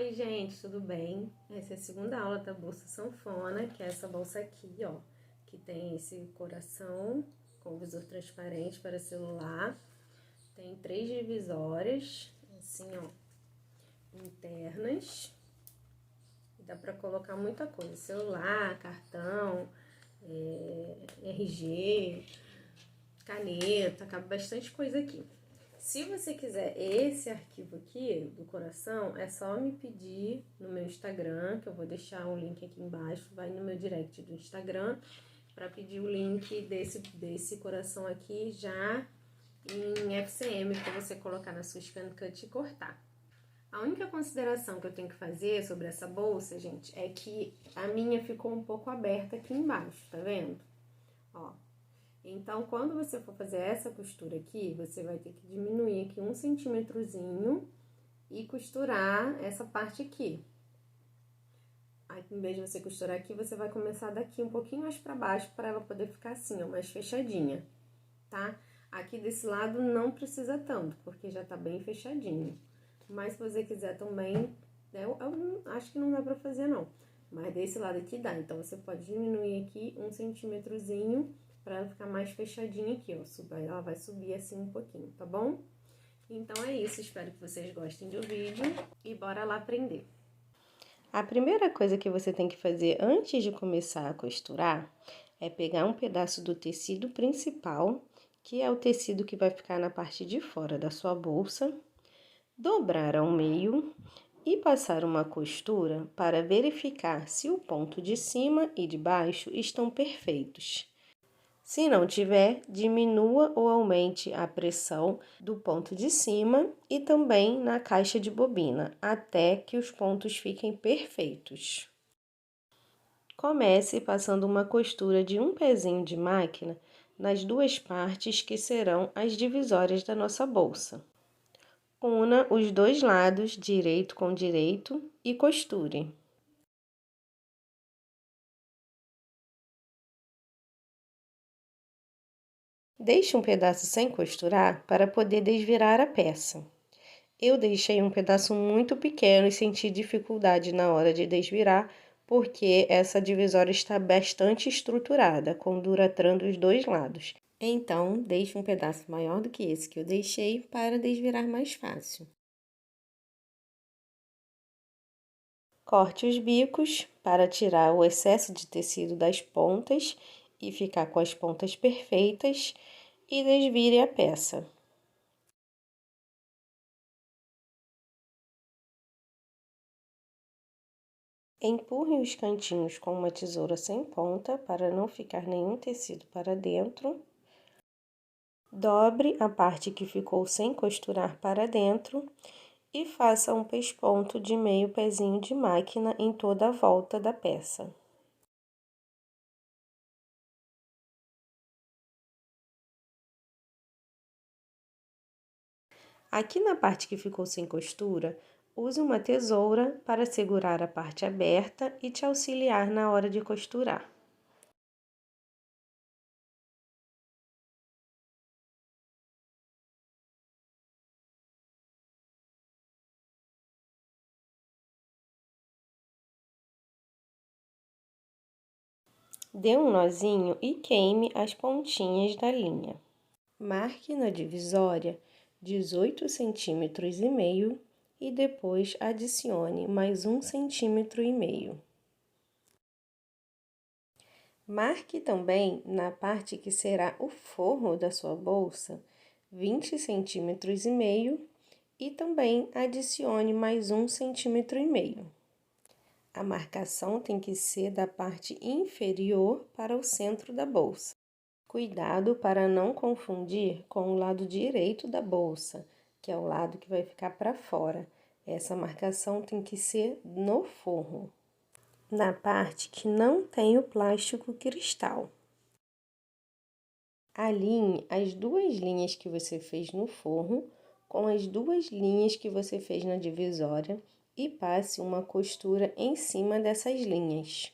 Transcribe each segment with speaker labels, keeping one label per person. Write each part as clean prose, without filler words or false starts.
Speaker 1: Oi, gente, tudo bem? Essa é a segunda aula da bolsa sanfona, que é essa bolsa aqui, ó, que tem esse coração com visor transparente para celular. Tem 3 divisórias, assim, ó, internas. Dá para colocar muita coisa, celular, cartão, RG, caneta, cabe bastante coisa aqui. Se você quiser esse arquivo aqui do coração, é só me pedir no meu Instagram, que eu vou deixar um link aqui embaixo, vai no meu direct do Instagram, para pedir o link desse coração aqui já em FCM, para você colocar na sua ScanCut e cortar. A única consideração que eu tenho que fazer sobre essa bolsa, gente, é que a minha ficou um pouco aberta aqui embaixo, tá vendo? Ó. Então, quando você for fazer essa costura aqui, você vai ter que diminuir aqui 1 centímetrozinho e costurar essa parte aqui. Aí, em vez de você costurar aqui, você vai começar daqui um pouquinho mais pra baixo, para ela poder ficar assim, ó, mais fechadinha, tá? Aqui desse lado não precisa tanto, porque já tá bem fechadinho. Mas se você quiser também, eu acho que não dá pra fazer, não. Mas desse lado aqui dá, então você pode diminuir aqui 1 centímetrozinho, para ela ficar mais fechadinha aqui, ó. Ela vai subir assim um pouquinho, tá bom? Então é isso, espero que vocês gostem do vídeo e bora lá aprender. A primeira coisa que você tem que fazer antes de começar a costurar é pegar um pedaço do tecido principal, que é o tecido que vai ficar na parte de fora da sua bolsa, dobrar ao meio e passar uma costura para verificar se o ponto de cima e de baixo estão perfeitos. Se não tiver, diminua ou aumente a pressão do ponto de cima e também na caixa de bobina, até que os pontos fiquem perfeitos. Comece passando uma costura de um pezinho de máquina nas duas partes que serão as divisórias da nossa bolsa. Una os dois lados, direito com direito, e costure. Deixe um pedaço sem costurar para poder desvirar a peça. Eu deixei um pedaço muito pequeno e senti dificuldade na hora de desvirar, porque essa divisória está bastante estruturada, com duratran dos dois lados. Então, deixe um pedaço maior do que esse que eu deixei para desvirar mais fácil. Corte os bicos para tirar o excesso de tecido das pontas e ficar com as pontas perfeitas e desvire a peça. Empurre os cantinhos com uma tesoura sem ponta para não ficar nenhum tecido para dentro. Dobre a parte que ficou sem costurar para dentro e faça um pesponto de meio pezinho de máquina em toda a volta da peça. Aqui na parte que ficou sem costura, use uma tesoura para segurar a parte aberta e te auxiliar na hora de costurar. Dê um nozinho e queime as pontinhas da linha. Marque na divisória 18,5 centímetros e depois adicione mais 1,5 centímetro. Marque também na parte que será o forro da sua bolsa 20,5 centímetros e também adicione mais 1,5 centímetro. A marcação tem que ser da parte inferior para o centro da bolsa. Cuidado para não confundir com o lado direito da bolsa, que é o lado que vai ficar para fora. Essa marcação tem que ser no forro, na parte que não tem o plástico cristal. Alinhe as duas linhas que você fez no forro com as duas linhas que você fez na divisória e passe uma costura em cima dessas linhas.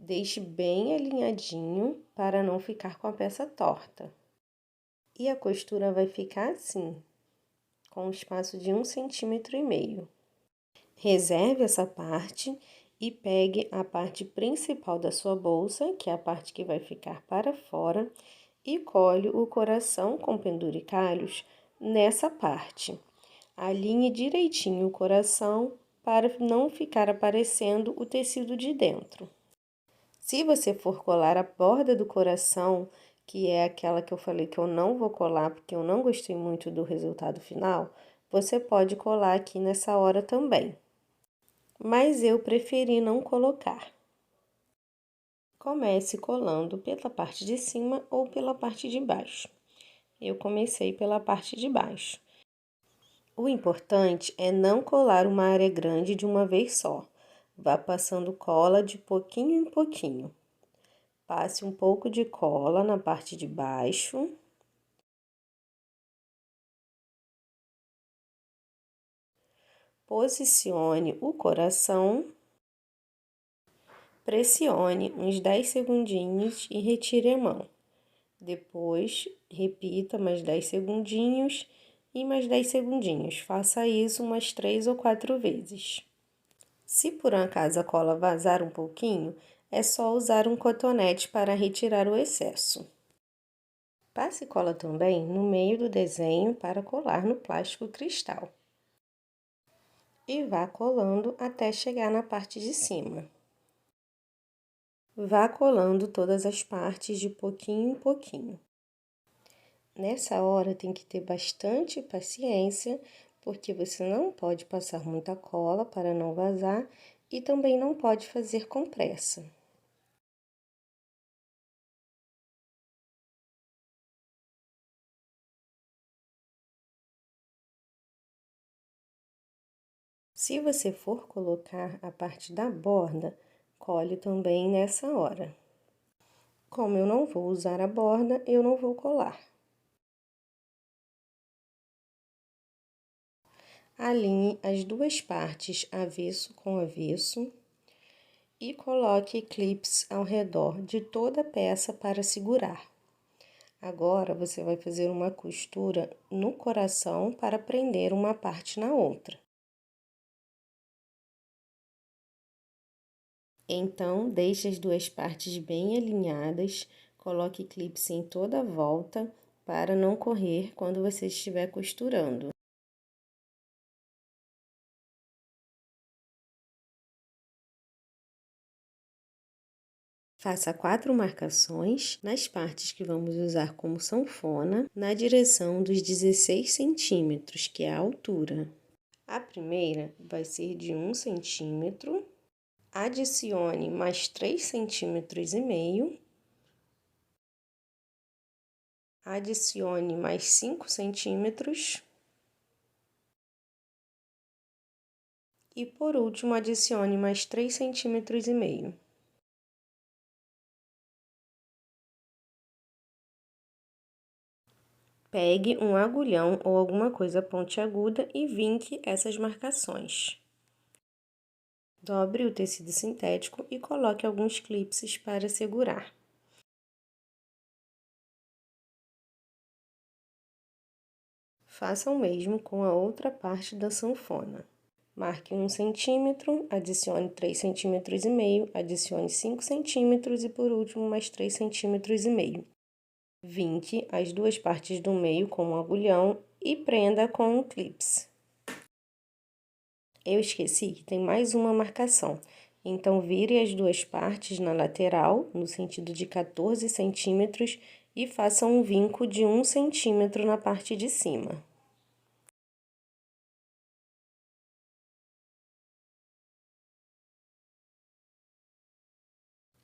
Speaker 1: Deixe bem alinhadinho para não ficar com a peça torta. E a costura vai ficar assim, com um espaço de 1,5 centímetro. Reserve essa parte e pegue a parte principal da sua bolsa, que é a parte que vai ficar para fora, e cole o coração com penduricalhos nessa parte. Alinhe direitinho o coração para não ficar aparecendo o tecido de dentro. Se você for colar a borda do coração, que é aquela que eu falei que eu não vou colar porque eu não gostei muito do resultado final, você pode colar aqui nessa hora também. Mas eu preferi não colocar. Comece colando pela parte de cima ou pela parte de baixo. Eu comecei pela parte de baixo. O importante é não colar uma área grande de uma vez só. Vá passando cola de pouquinho em pouquinho. Passe um pouco de cola na parte de baixo. Posicione o coração. Pressione uns 10 segundinhos e retire a mão. Depois, repita mais 10 segundinhos e mais 10 segundinhos. Faça isso umas 3 ou 4 vezes. Se por um acaso a cola vazar um pouquinho, é só usar um cotonete para retirar o excesso. Passe cola também no meio do desenho para colar no plástico cristal. E vá colando até chegar na parte de cima. Vá colando todas as partes de pouquinho em pouquinho. Nessa hora tem que ter bastante paciência, porque você não pode passar muita cola para não vazar e também não pode fazer com pressa. Se você for colocar a parte da borda, cole também nessa hora. Como eu não vou usar a borda, eu não vou colar. Alinhe as duas partes avesso com avesso e coloque clips ao redor de toda a peça para segurar. Agora, você vai fazer uma costura no coração para prender uma parte na outra. Então, deixe as duas partes bem alinhadas, coloque clips em toda a volta para não correr quando você estiver costurando. Faça 4 marcações nas partes que vamos usar como sanfona, na direção dos 16 centímetros, que é a altura. A primeira vai ser de 1 centímetro, adicione mais 3,5 centímetros, adicione mais 5 centímetros e, por último, adicione mais 3,5 centímetros. Pegue um agulhão ou alguma coisa pontiaguda e vinque essas marcações. Dobre o tecido sintético e coloque alguns clipes para segurar. Faça o mesmo com a outra parte da sanfona. Marque 1 centímetro, adicione 3,5 centímetros, adicione 5 centímetros e, por último, mais 3,5 centímetros. Vinque as duas partes do meio com um agulhão e prenda com um clips. Eu esqueci que tem mais uma marcação, então vire as duas partes na lateral, no sentido de 14 centímetros, e faça um vinco de 1 centímetro na parte de cima.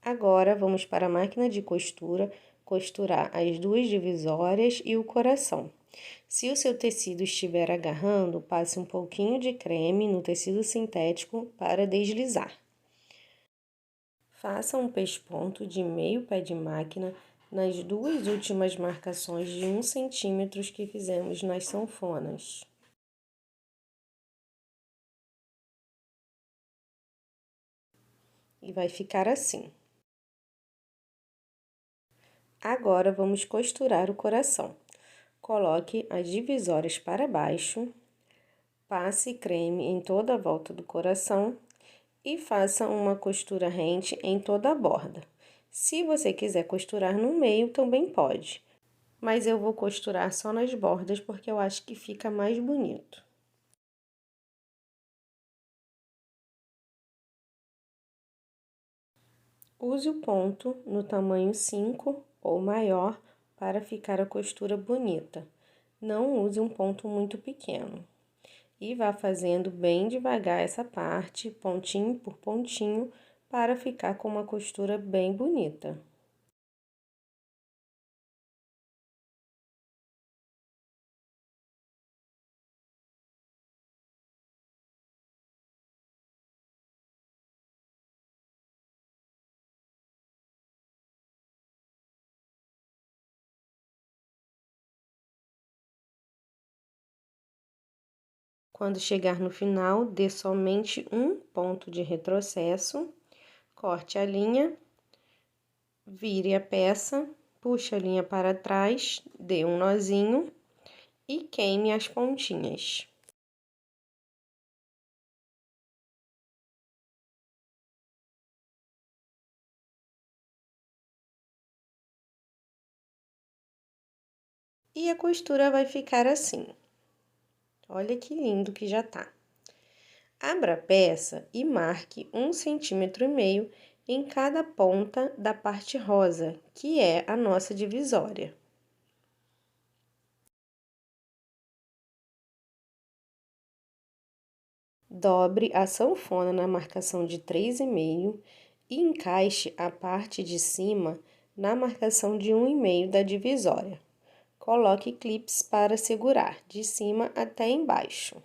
Speaker 1: Agora, vamos para a máquina de costura, costurar as duas divisórias e o coração. Se o seu tecido estiver agarrando, passe um pouquinho de creme no tecido sintético para deslizar. Faça um pesponto de meio pé de máquina nas duas últimas marcações de 1 centímetro que fizemos nas sanfonas. E vai ficar assim. Agora, vamos costurar o coração. Coloque as divisórias para baixo, Passe creme em toda a volta do coração e faça uma costura rente em toda a borda. Se você quiser costurar no meio, também pode, mas eu vou costurar só nas bordas porque eu acho que fica mais bonito. Use o ponto no tamanho 5 ou maior para ficar a costura bonita. Não use um ponto muito pequeno. E vá fazendo bem devagar essa parte, pontinho por pontinho, para ficar com uma costura bem bonita. Quando chegar no final, dê somente um ponto de retrocesso, corte a linha, vire a peça, puxe a linha para trás, dê um nozinho e queime as pontinhas. E a costura vai ficar assim. Olha que lindo que já tá. Abra a peça e marque 1,5 cm em cada ponta da parte rosa, que é a nossa divisória. Dobre a sanfona na marcação de 3,5 e encaixe a parte de cima na marcação de 1,5 da divisória. Coloque clips para segurar, de cima até embaixo,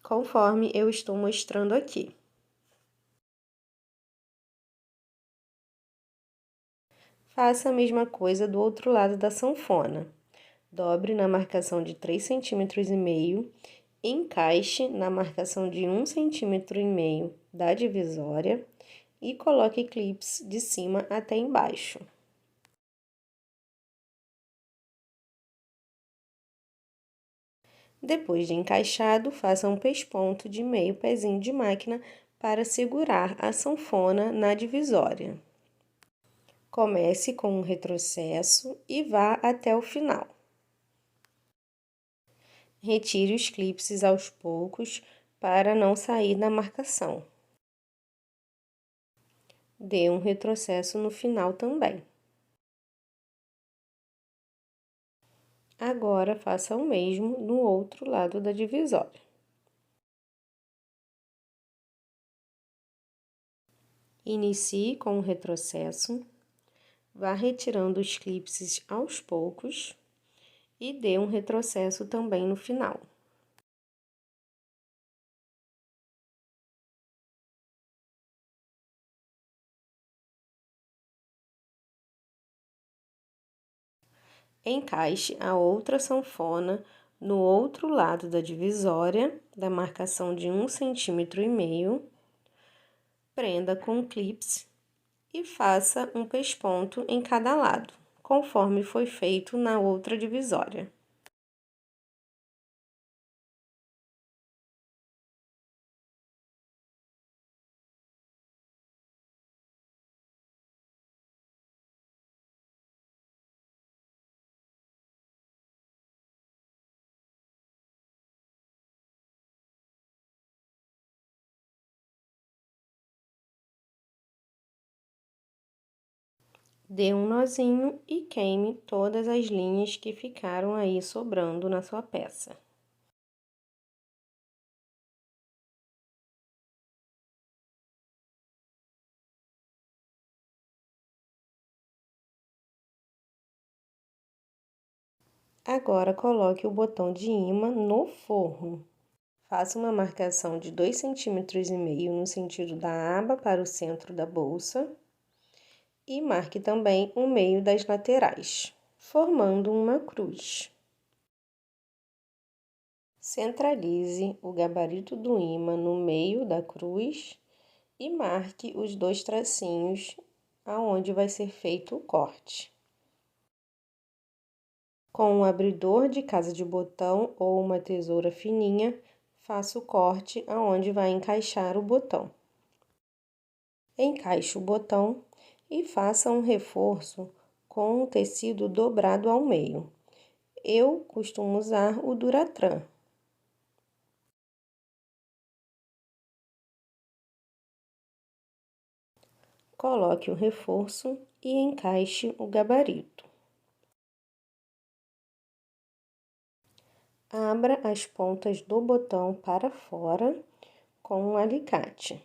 Speaker 1: conforme eu estou mostrando aqui. Faça a mesma coisa do outro lado da sanfona. Dobre na marcação de 3,5 cm, encaixe na marcação de 1,5 cm da divisória e coloque clips de cima até embaixo. Depois de encaixado, faça um pesponto de meio pezinho de máquina para segurar a sanfona na divisória. Comece com um retrocesso e vá até o final. Retire os clipes aos poucos para não sair da marcação. Dê um retrocesso no final também. Agora, faça o mesmo no outro lado da divisória. Inicie com o retrocesso, vá retirando os clipes aos poucos e dê um retrocesso também no final. Encaixe a outra sanfona no outro lado da divisória, da marcação de 1,5 cm, prenda com clips e faça um pesponto em cada lado, conforme foi feito na outra divisória. Dê um nozinho e queime todas as linhas que ficaram aí sobrando na sua peça. Agora, coloque o botão de imã no forro. Faça uma marcação de 2,5 cm no sentido da aba para o centro da bolsa e marque também o meio das laterais, formando uma cruz. Centralize o gabarito do imã no meio da cruz e marque os dois tracinhos aonde vai ser feito o corte. Com um abridor de casa de botão ou uma tesoura fininha, faça o corte aonde vai encaixar o botão. Encaixe o botão e faça um reforço com o tecido dobrado ao meio. Eu costumo usar o Duratran. Coloque o reforço e encaixe o gabarito. Abra as pontas do botão para fora com um alicate.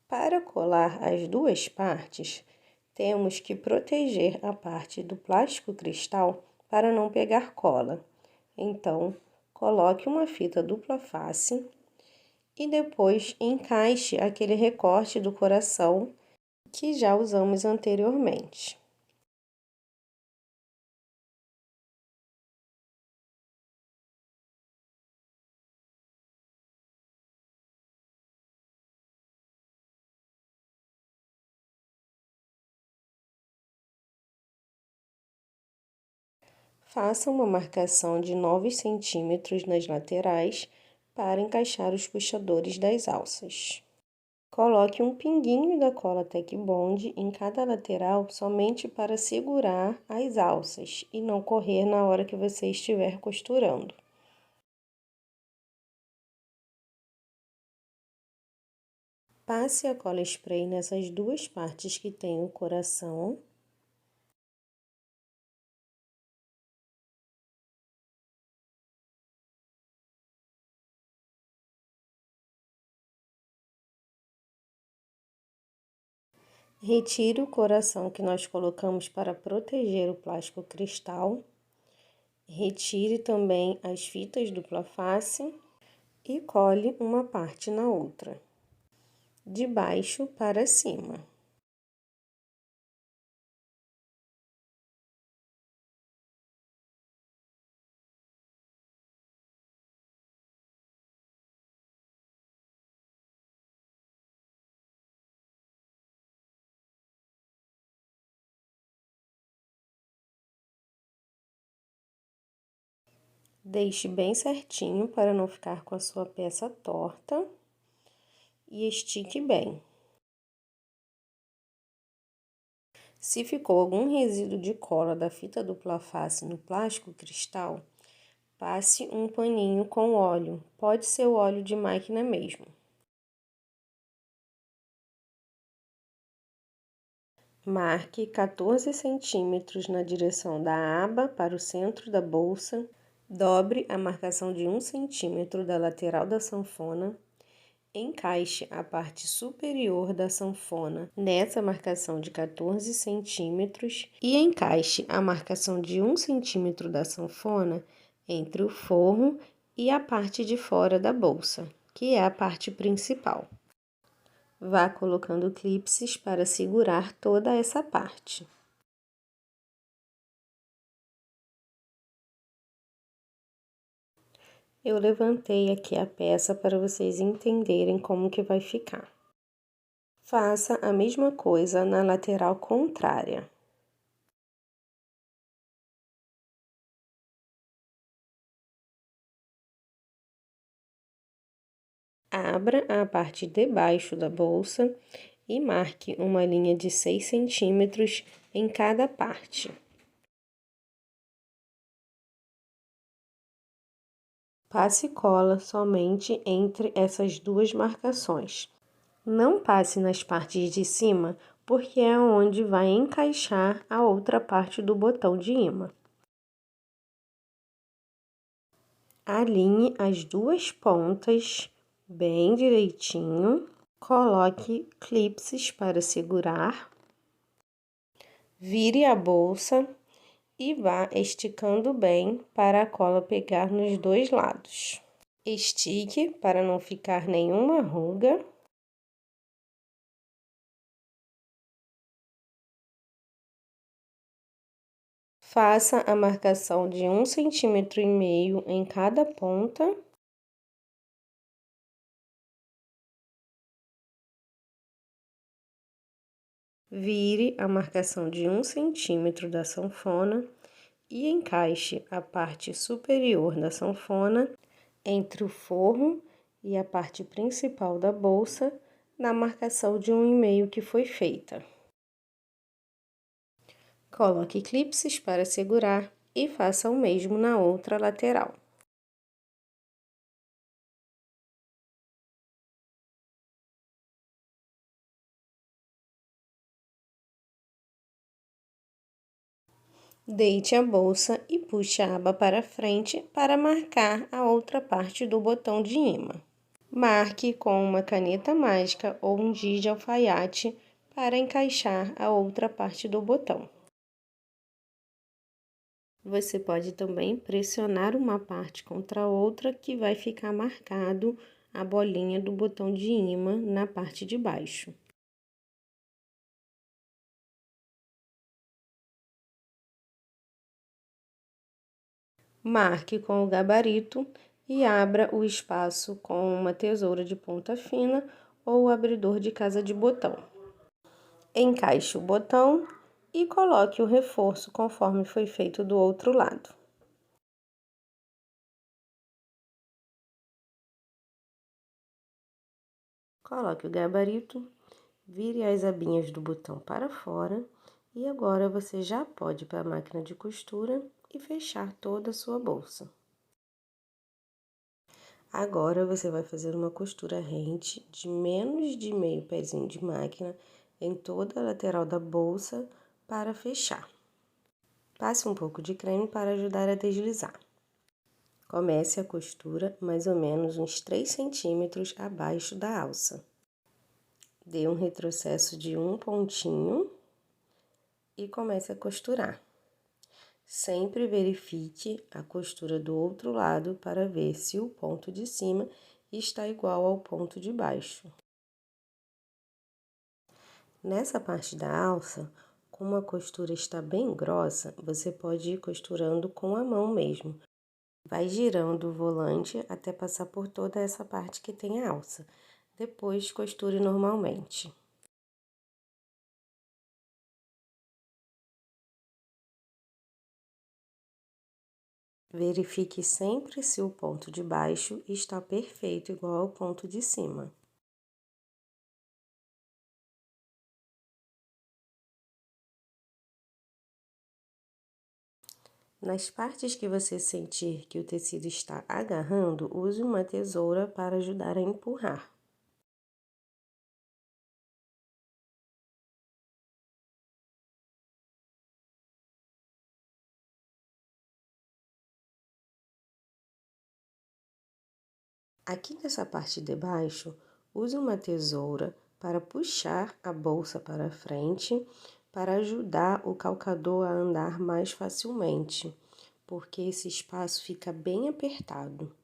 Speaker 1: Para colar as duas partes, temos que proteger a parte do plástico cristal para não pegar cola. Então, coloque uma fita dupla face e depois encaixe aquele recorte do coração que já usamos anteriormente. Faça uma marcação de 9 centímetros nas laterais para encaixar os puxadores das alças. Coloque um pinguinho da cola Tec Bond em cada lateral somente para segurar as alças e não correr na hora que você estiver costurando. Passe a cola spray nessas duas partes que tem o coração. Retire o coração que nós colocamos para proteger o plástico cristal. Retire também as fitas dupla face e cole uma parte na outra, de baixo para cima. Deixe bem certinho para não ficar com a sua peça torta e estique bem. Se ficou algum resíduo de cola da fita dupla face no plástico cristal, passe um paninho com óleo, pode ser o óleo de máquina mesmo. Marque 14 centímetros na direção da aba para o centro da bolsa, dobre a marcação de 1 centímetro da lateral da sanfona, encaixe a parte superior da sanfona nessa marcação de 14 centímetros e encaixe a marcação de 1 centímetro da sanfona entre o forro e a parte de fora da bolsa, que é a parte principal. Vá colocando clipes para segurar toda essa parte. Eu levantei aqui a peça para vocês entenderem como que vai ficar. Faça a mesma coisa na lateral contrária. Abra a parte de baixo da bolsa e marque uma linha de 6 centímetros em cada parte. Passe cola somente entre essas duas marcações. Não passe nas partes de cima, porque é onde vai encaixar a outra parte do botão de imã. Alinhe as duas pontas bem direitinho. Coloque clipes para segurar. Vire a bolsa e vá esticando bem para a cola pegar nos dois lados. Estique para não ficar nenhuma ruga. Faça a marcação de 1,5 centímetro em cada ponta. Vire a marcação de 1 centímetro da sanfona e encaixe a parte superior da sanfona entre o forro e a parte principal da bolsa na marcação de 1,5 que foi feita. Coloque clipes para segurar e faça o mesmo na outra lateral. Deite a bolsa e puxe a aba para frente para marcar a outra parte do botão de imã. Marque com uma caneta mágica ou um giz de alfaiate para encaixar a outra parte do botão. Você pode também pressionar uma parte contra a outra que vai ficar marcado a bolinha do botão de imã na parte de baixo. Marque com o gabarito e abra o espaço com uma tesoura de ponta fina ou o abridor de casa de botão. Encaixe o botão e coloque o reforço conforme foi feito do outro lado. Coloque o gabarito, vire as abinhas do botão para fora e agora você já pode ir para a máquina de costura e fechar toda a sua bolsa. Agora você vai fazer uma costura rente de menos de meio pezinho de máquina em toda a lateral da bolsa para fechar. Passe um pouco de creme para ajudar a deslizar. Comece a costura mais ou menos uns 3 centímetros abaixo da alça. Dê um retrocesso de um pontinho e comece a costurar. Sempre verifique a costura do outro lado para ver se o ponto de cima está igual ao ponto de baixo. Nessa parte da alça, como a costura está bem grossa, você pode ir costurando com a mão mesmo. Vai girando o volante até passar por toda essa parte que tem a alça. Depois, costure normalmente. Verifique sempre se o ponto de baixo está perfeito, igual ao ponto de cima. Nas partes que você sentir que o tecido está agarrando, use uma tesoura para ajudar a empurrar. Aqui nessa parte de baixo, use uma tesoura para puxar a bolsa para frente, para ajudar o calcador a andar mais facilmente, porque esse espaço fica bem apertado.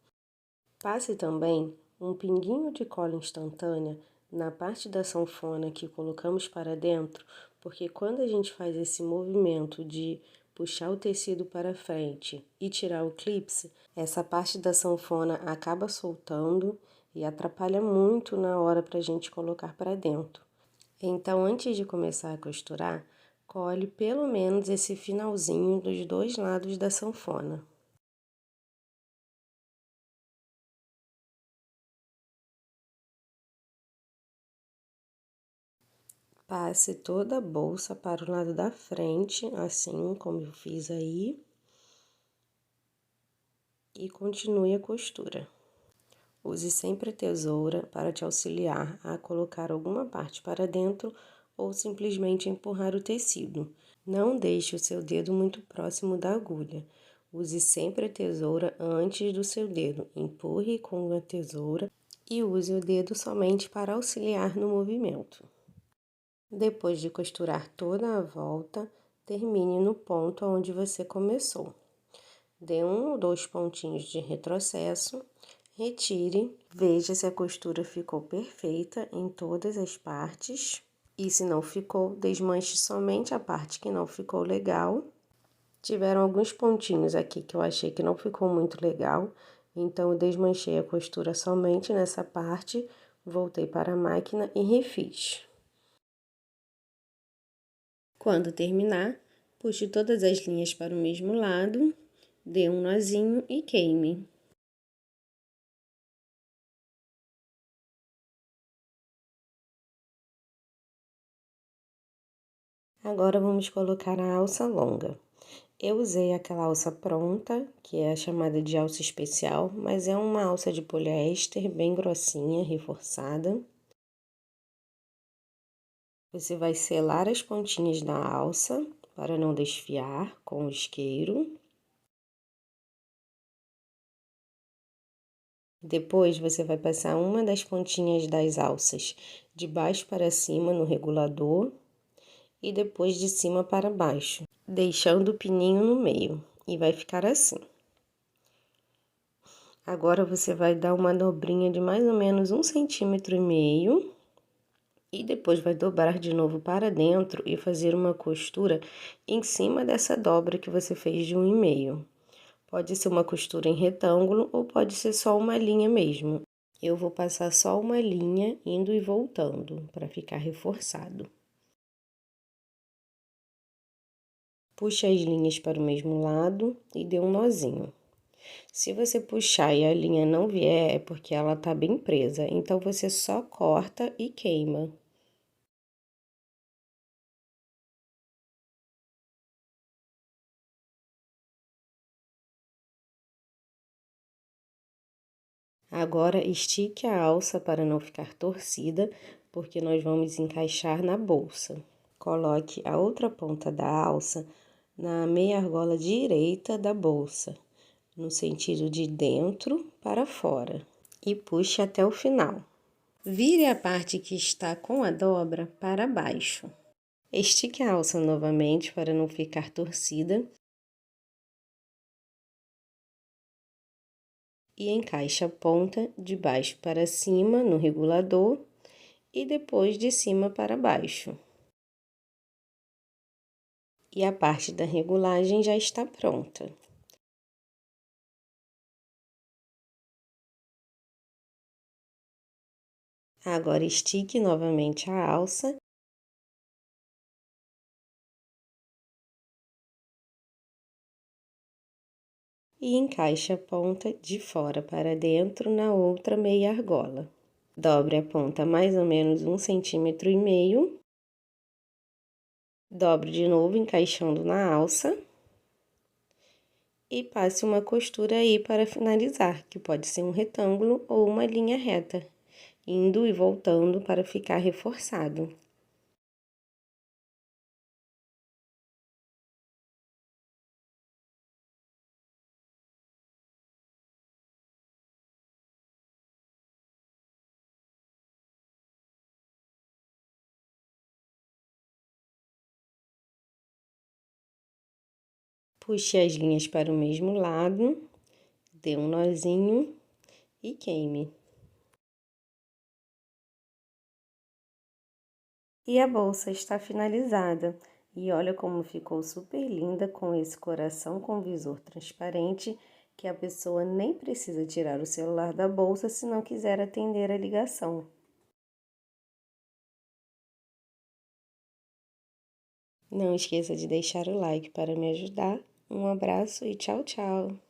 Speaker 1: Passe também um pinguinho de cola instantânea na parte da sanfona que colocamos para dentro, porque quando a gente faz esse movimento de puxar o tecido para frente e tirar o clipe, essa parte da sanfona acaba soltando e atrapalha muito na hora para a gente colocar para dentro. Então, antes de começar a costurar, cole pelo menos esse finalzinho dos dois lados da sanfona. Passe toda a bolsa para o lado da frente, assim como eu fiz aí. E continue a costura. Use sempre a tesoura para te auxiliar a colocar alguma parte para dentro ou simplesmente empurrar o tecido. Não deixe o seu dedo muito próximo da agulha. Use sempre a tesoura antes do seu dedo. Empurre com a tesoura e use o dedo somente para auxiliar no movimento. Depois de costurar toda a volta, termine no ponto onde você começou. Dê 1 ou 2 pontinhos de retrocesso, retire, veja se a costura ficou perfeita em todas as partes. E se não ficou, desmanche somente a parte que não ficou legal. Tiveram alguns pontinhos aqui que eu achei que não ficou muito legal, então eu desmanchei a costura somente nessa parte, voltei para a máquina e refiz. Quando terminar, Puxe todas as linhas para o mesmo lado, dê um nozinho e queime. Agora vamos colocar a alça longa. Eu usei aquela alça pronta, que é a chamada de alça especial, mas é uma alça de poliéster bem grossinha, reforçada. Você vai selar as pontinhas da alça para não desfiar com o isqueiro. Depois, você vai passar uma das pontinhas das alças de baixo para cima no regulador e depois de cima para baixo, deixando o pininho no meio, e vai ficar assim. Agora, você vai dar uma dobrinha de mais ou menos 1,5 cm e depois vai dobrar de novo para dentro e fazer uma costura em cima dessa dobra que você fez de 1,5. Pode ser uma costura em retângulo ou pode ser só uma linha mesmo. Eu vou passar só uma linha indo e voltando para ficar reforçado. Puxe as linhas para o mesmo lado e dê um nozinho. Se você puxar e a linha não vier, é porque ela tá bem presa, então você só corta e queima. Agora, estique a alça para não ficar torcida, porque nós vamos encaixar na bolsa. Coloque a outra ponta da alça na meia argola direita da bolsa, no sentido de dentro para fora, e puxe até o final. Vire a parte que está com a dobra para baixo. Estique a alça novamente para não ficar torcida e encaixe a ponta de baixo para cima no regulador e depois de cima para baixo. E a parte da regulagem já está pronta. Agora, estique novamente a alça e encaixe a ponta de fora para dentro na outra meia argola. Dobre a ponta mais ou menos 1,5 cm. Dobre de novo, encaixando na alça. E passe uma costura aí para finalizar, que pode ser um retângulo ou uma linha reta, indo e voltando para ficar reforçado. Puxe as linhas para o mesmo lado, dê um nozinho e queime. E a bolsa está finalizada. E olha como ficou super linda com esse coração com visor transparente, que a pessoa nem precisa tirar o celular da bolsa se não quiser atender a ligação. Não esqueça de deixar o like para me ajudar. Um abraço e tchau, tchau!